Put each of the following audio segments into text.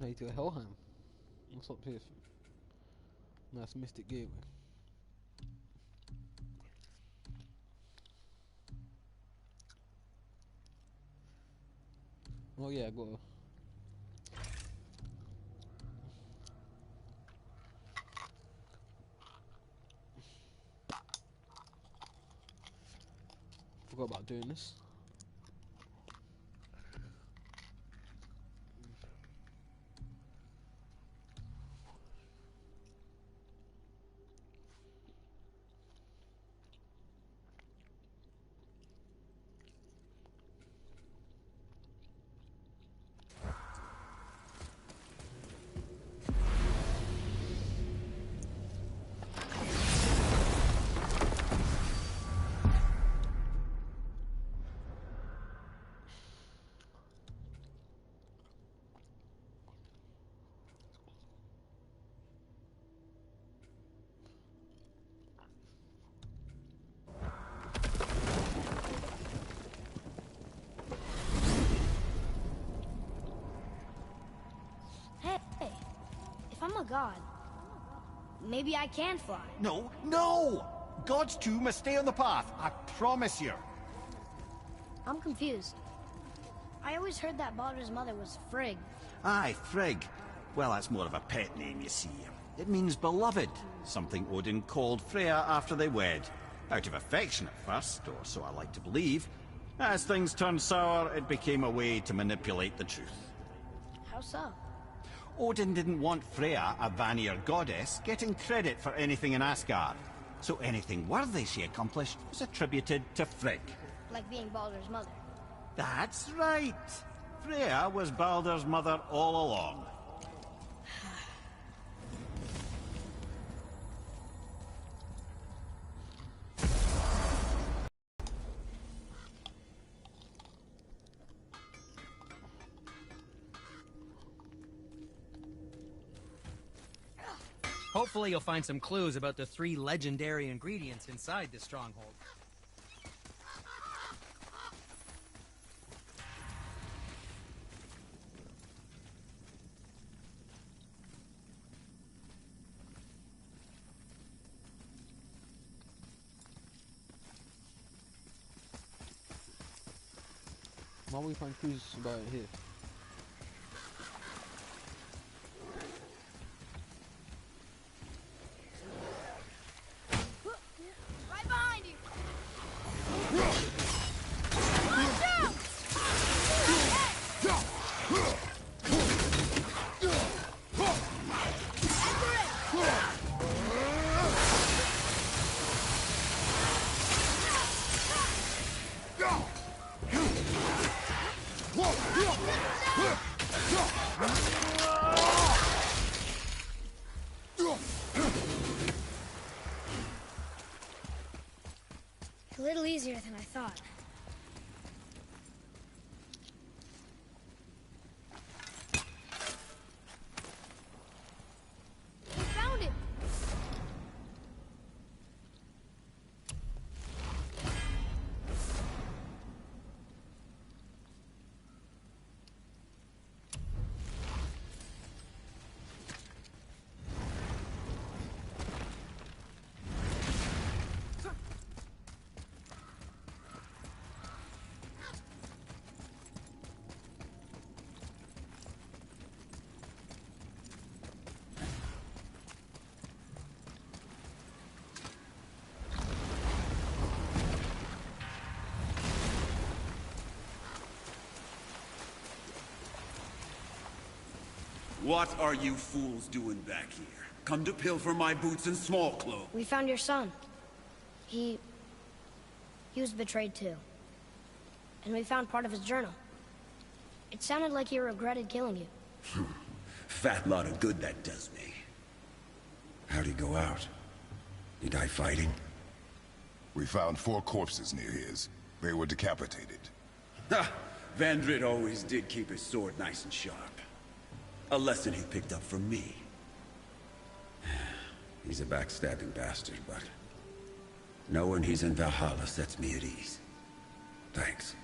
Hey to Helheim. What's up here? Nice Mystic Gateway. Oh yeah, go. Forgot about doing this. Hey, if I'm a god, maybe I can fly. No, no! Gods too must stay on the path, I promise you. I'm confused. I always heard that Baldur's mother was Frigg. Aye, Frigg. Well, that's more of a pet name, you see. It means beloved, something Odin called Freya after they wed. Out of affection at first, or so I like to believe. As things turned sour, it became a way to manipulate the truth. How so? Odin didn't want Freya, a Vanir goddess, getting credit for anything in Asgard. So anything worthy she accomplished was attributed to Frigg. Like being Baldur's mother. That's right! Freya was Baldur's mother all along. Hopefully you'll find some clues about the 3 legendary ingredients inside this stronghold. Why don't we find clues about it here? Right behind you! Watch out! A little easier than I thought. We found it! What are you fools doing back here? Come to pilfer my boots and small clothes. We found your son. He was betrayed too. And we found part of his journal. It sounded like he regretted killing you. Fat lot of good that does me. How'd he go out? He die fighting? We found 4 corpses near his. They were decapitated. Ha! Vandrit always did keep his sword nice and sharp. A lesson he picked up from me. He's a backstabbing bastard, but knowing he's in Valhalla sets me at ease. Thanks.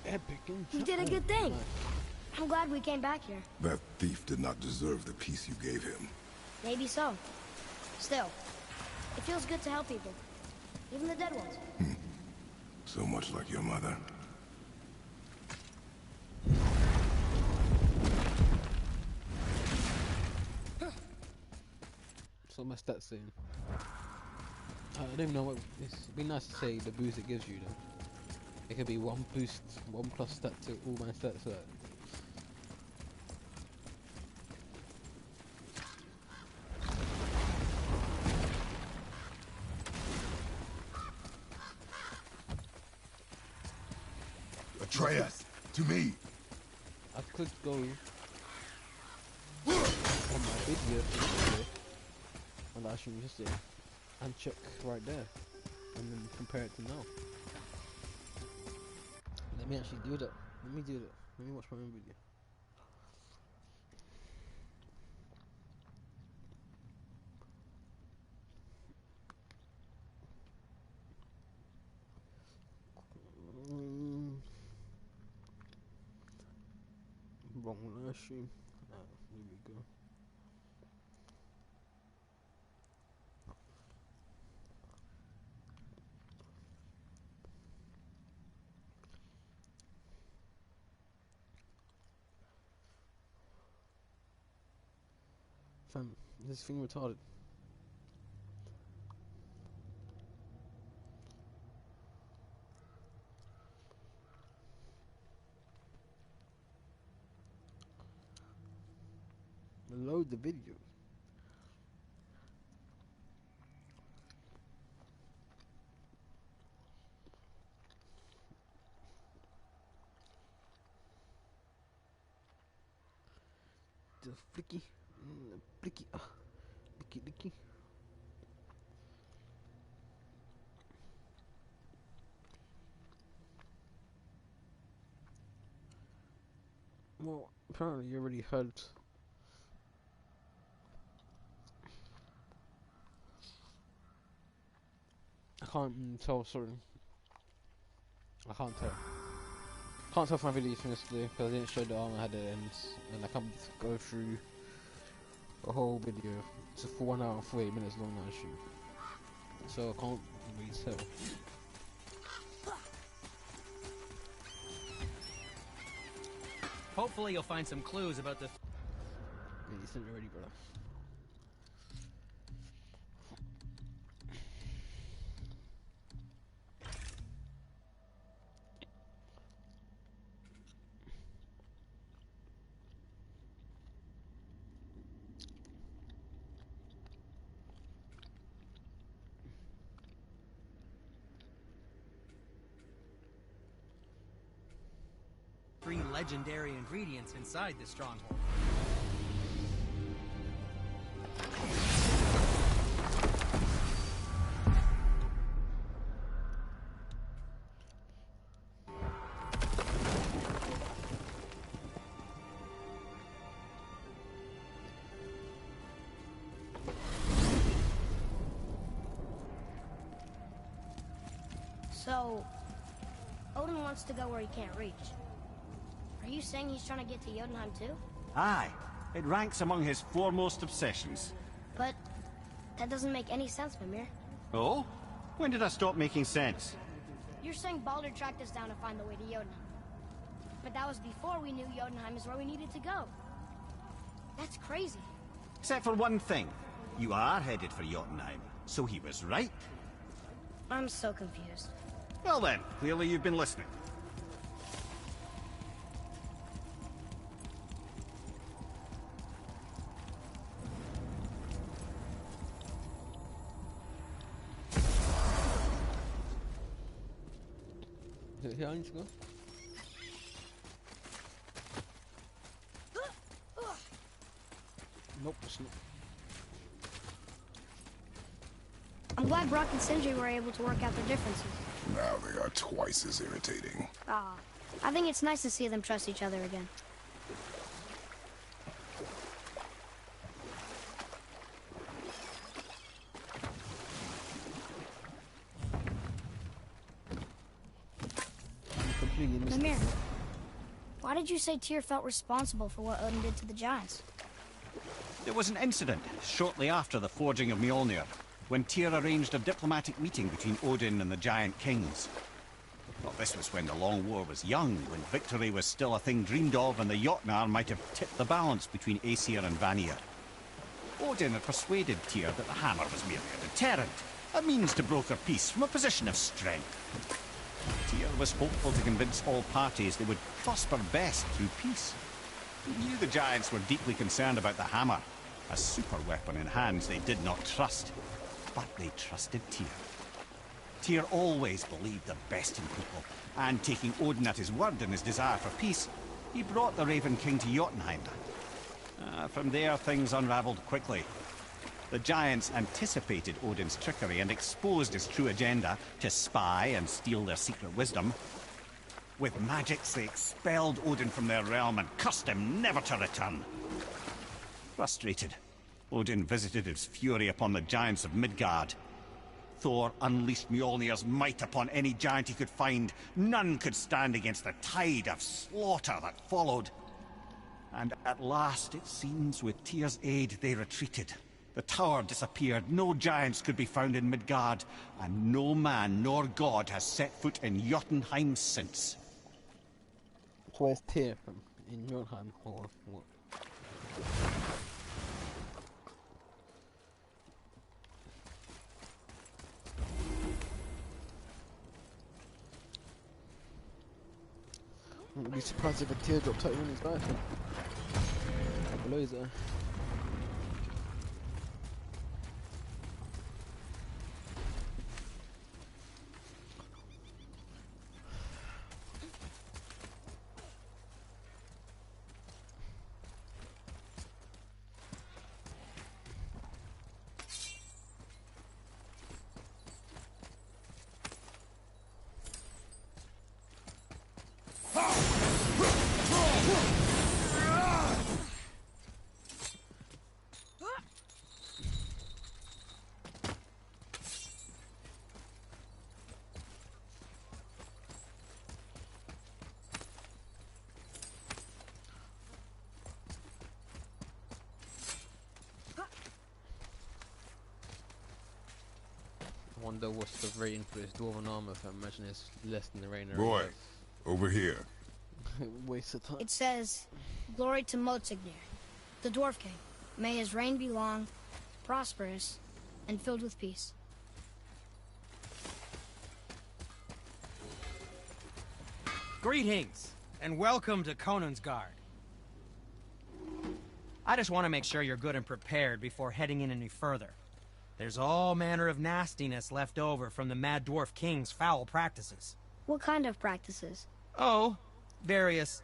Epic. He did a good thing. I'm glad we came back here. That thief did not deserve the peace you gave him. Maybe so. Still, it feels good to help people. Even the dead ones. So much like your mother. So my stats saying. I don't even know what. It'd be nice to say the boost it gives you though. It could be 1 boost, 1 plus stat to all my stats. Like. Atreus, to me. I could go on my video and I should just and check right there and then compare it to now. Let me actually do that. Let me do that. Let me watch my own video. Wrong live stream. There we go. Fam, this thing retarded. Load the video. The flicky, blicky, blicky, blicky. Well, apparently you already heard. I can't tell, sorry. I can't tell. Can't tell if my video is finished today because I didn't show the armor had it ends, and I can't go through the whole video. It's a full 1 hour and 48 minutes long now shoot. So I can't really tell. Hopefully you'll find some clues about the... Yeah, you sent it already, brother. three legendary ingredients inside the stronghold. So, Odin wants to go where he can't reach. Are you saying he's trying to get to Jotunheim too? Aye, it ranks among his foremost obsessions. But that doesn't make any sense, Mimir. Oh? When did I stop making sense? You're saying Baldur tracked us down to find the way to Jotunheim. But that was before we knew Jotunheim is where we needed to go. That's crazy. Except for one thing. You are headed for Jotunheim, so he was right. I'm so confused. Well then, clearly you've been listening. Is it here I need to go? Nope, it's not. I'm glad Brock and Sindri were able to work out their differences. Now they are twice as irritating. Ah, I think it's nice to see them trust each other again. I'm completely missed Mimir, Why did you say Tyr felt responsible for what Odin did to the giants? There was an incident shortly after the forging of Mjolnir, when Tyr arranged a diplomatic meeting between Odin and the giant kings. Well, this was when the Long War was young, when victory was still a thing dreamed of, and the Jotnar might have tipped the balance between Aesir and Vanir. Odin had persuaded Tyr that the hammer was merely a deterrent, a means to broker peace from a position of strength. Tyr was hopeful to convince all parties they would prosper best through peace. He knew the giants were deeply concerned about the hammer, a super weapon in hands they did not trust. But they trusted Tyr. Tyr always believed the best in people, and taking Odin at his word in his desire for peace, he brought the Raven King to Jotunheim. From there, things unraveled quickly. The giants anticipated Odin's trickery and exposed his true agenda to spy and steal their secret wisdom. With magics, they expelled Odin from their realm and cursed him never to return. Frustrated, Odin visited his fury upon the giants of Midgard. Thor unleashed Mjolnir's might upon any giant he could find. None could stand against the tide of slaughter that followed. And at last, it seems, with Tyr's aid, they retreated. The tower disappeared, no giants could be found in Midgard, and no man nor god has set foot in Jotunheim since. So where's Tyr from? In Jotunheim or what? I wouldn't be surprised if a teardrop tattoo on his back. Below there. I wonder what's the rating for this dwarven armor. If I imagine it's less than the rating. Boy, over here. Waste of time. It says, "Glory to Motsignir, the Dwarf King. May his reign be long, prosperous, and filled with peace." Greetings, and welcome to Konungsgard. I just want to make sure you're good and prepared before heading in any further. There's all manner of nastiness left over from the Mad Dwarf King's foul practices. What kind of practices? Oh, various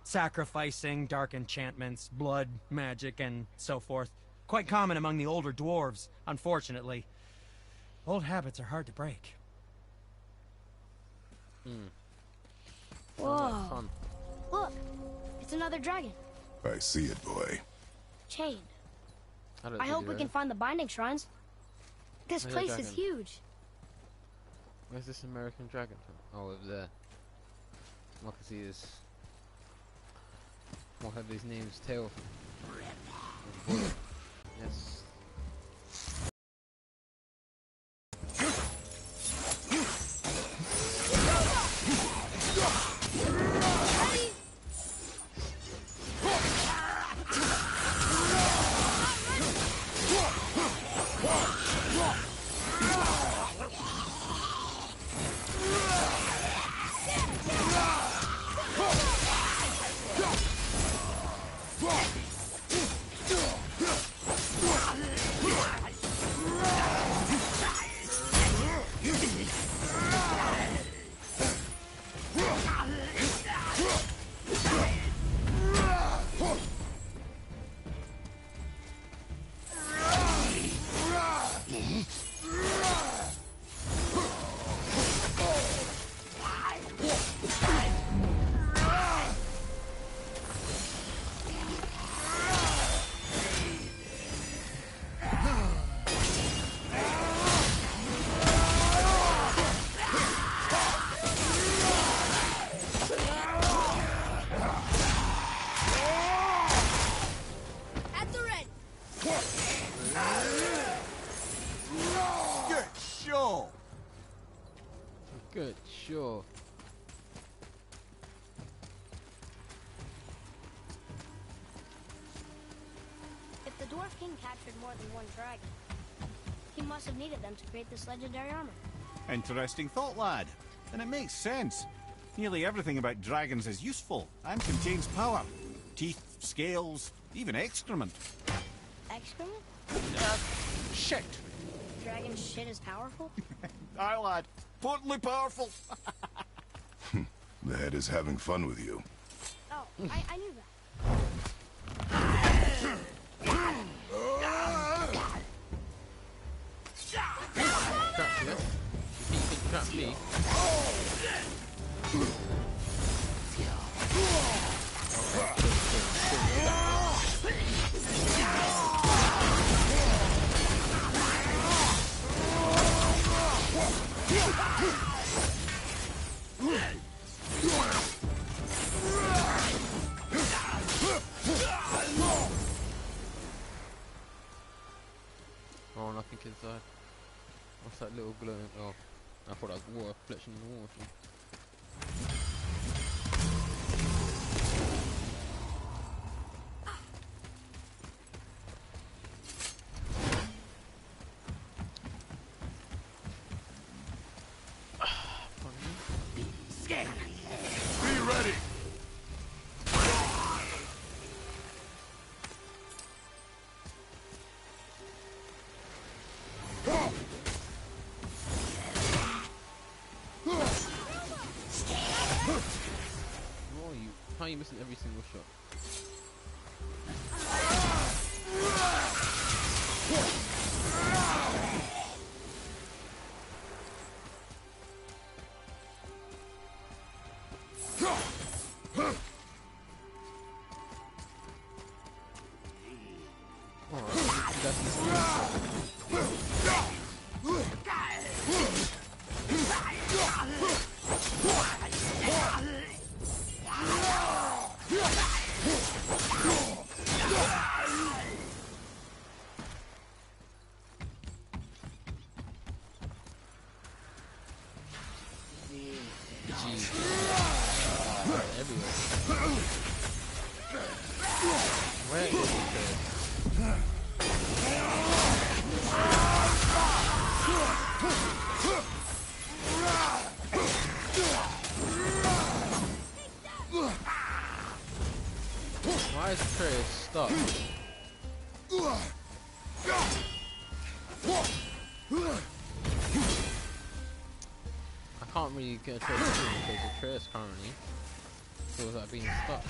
sacrificing, dark enchantments, blood, magic, and so forth. Quite common among the older dwarves, unfortunately. Old habits are hard to break. Whoa. Fun. Look, it's another dragon. I see it, boy. Chained. I I hope we can find the binding shrines. This Where's the place is dragon? huge. Where's this American dragon from? Oh, over there. I can see this. What have his name's tail from? Yes. Good, sure. If the Dwarf King captured more than one dragon, he must have needed them to create this legendary armor. Interesting thought, lad. And it makes sense. Nearly everything about dragons is useful and contains power. Teeth, scales, even excrement. Excrement? Shit! Dragon shit is powerful? Aye, lad. Potently powerful. The head is having fun with you. Oh, I knew that. Trap you. You think trap me? Oh, nothing inside. What's that little glowing? Oh, I thought that was water, reflection in the water. Be ready! How are you missing every single shot? Where is Why is the tray stuck? I can't really get a tray to do because the tray is currently feels like being stuck.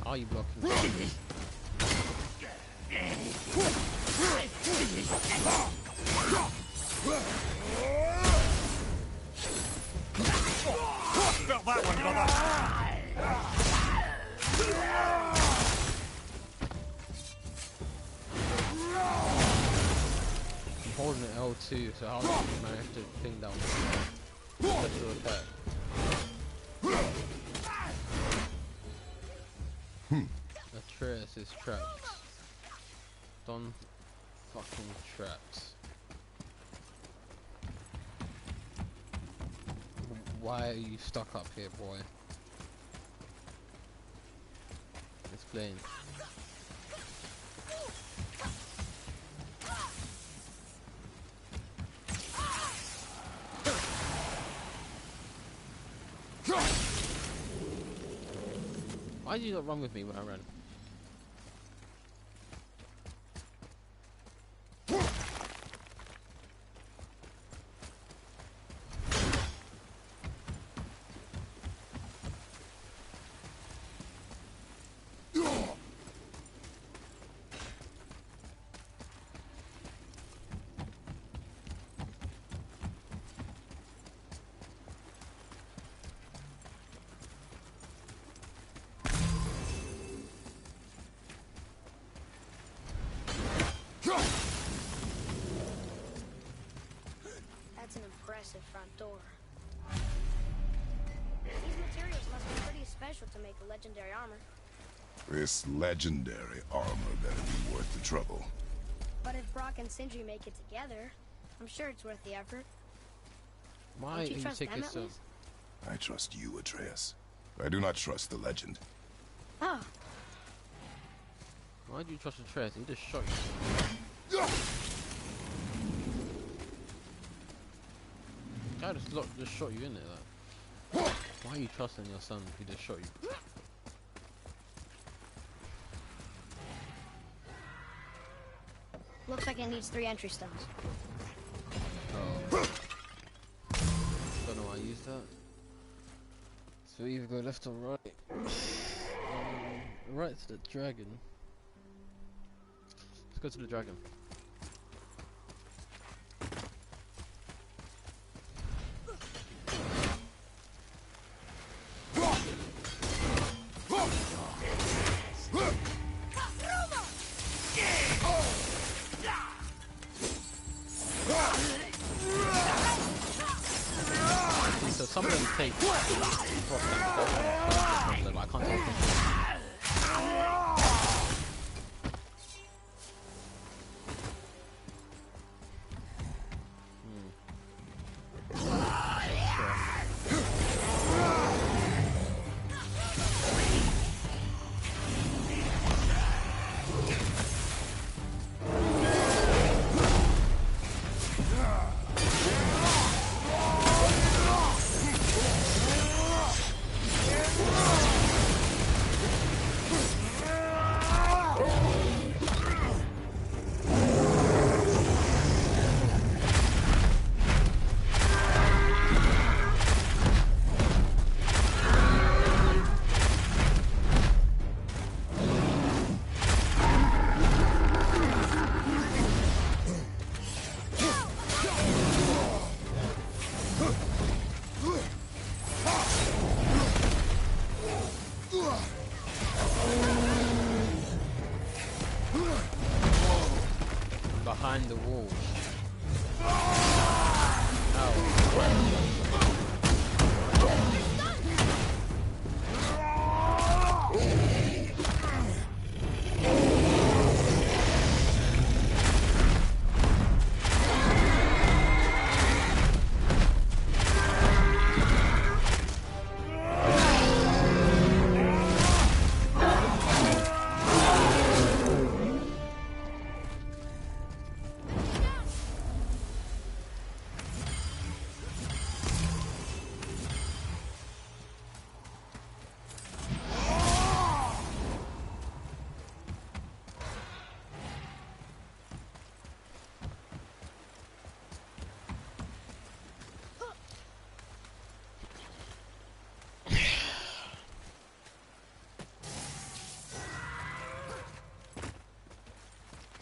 Are you blocking me? Felt that one, brother. I'm holding it L2, so how do you manage to ping down special attack? Atreus is trapped. Don fucking trapped. Why are you stuck up here, boy? Explain. Why did you not run with me when I ran? That's an impressive front door. These materials must be pretty special to make a legendary armor. This legendary armor better be worth the trouble. But if Brock and Sindri make it together, I'm sure it's worth the effort. Why Don't are you you trust them taking at so? least? I trust you, Atreus. I do not trust the legend. Oh, Why do you trust Atreus? He just shot you. Guy just shot you in it. Like. Why are you trusting your son if he just shot you? looks like it needs 3 entry stones. Oh. Don't know why I used that. So we either go left or right. Right to the dragon. Let's go to the dragon. So some of them take I can't take them. Behind the walls.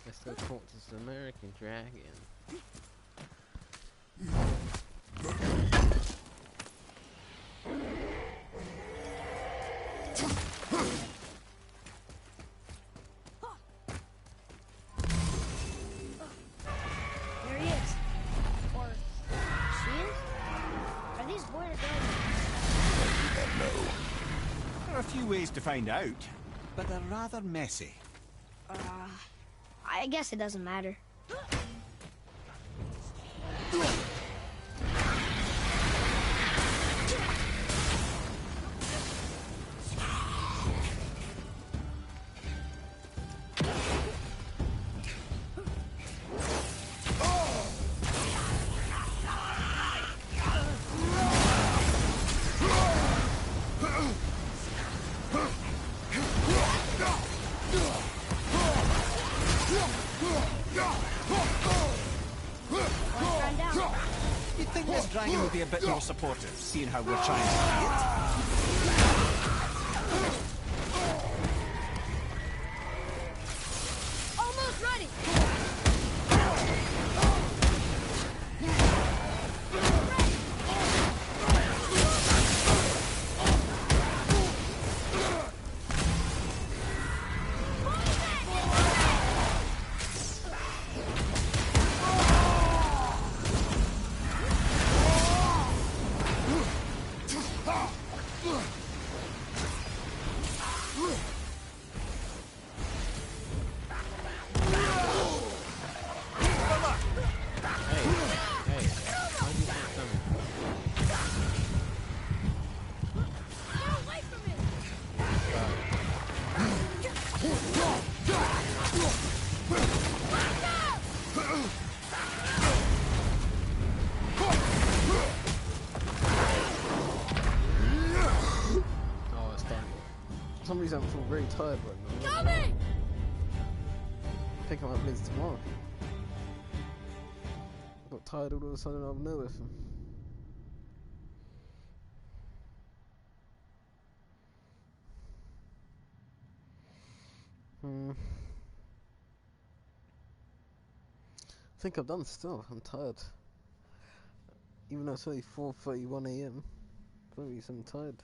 Let's go talk to this American dragon. There he is. Or she is? Are these boy or girl? There are a few ways to find out, but they're rather messy. I guess it doesn't matter. You'd think this dragon would be a bit more supportive, seeing how we're trying to fight. Almost ready. reason I feel very tired right now. Coming! I think I might play this tomorrow. I got tired all of a sudden out of nowhere. I think I'm done still. I'm tired. Even though it's only 4:31 AM. For some reason I'm tired.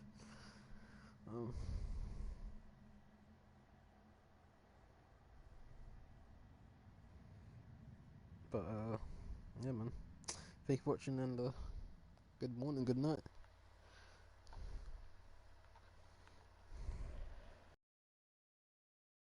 But yeah man. Thank you for watching and good morning, good night.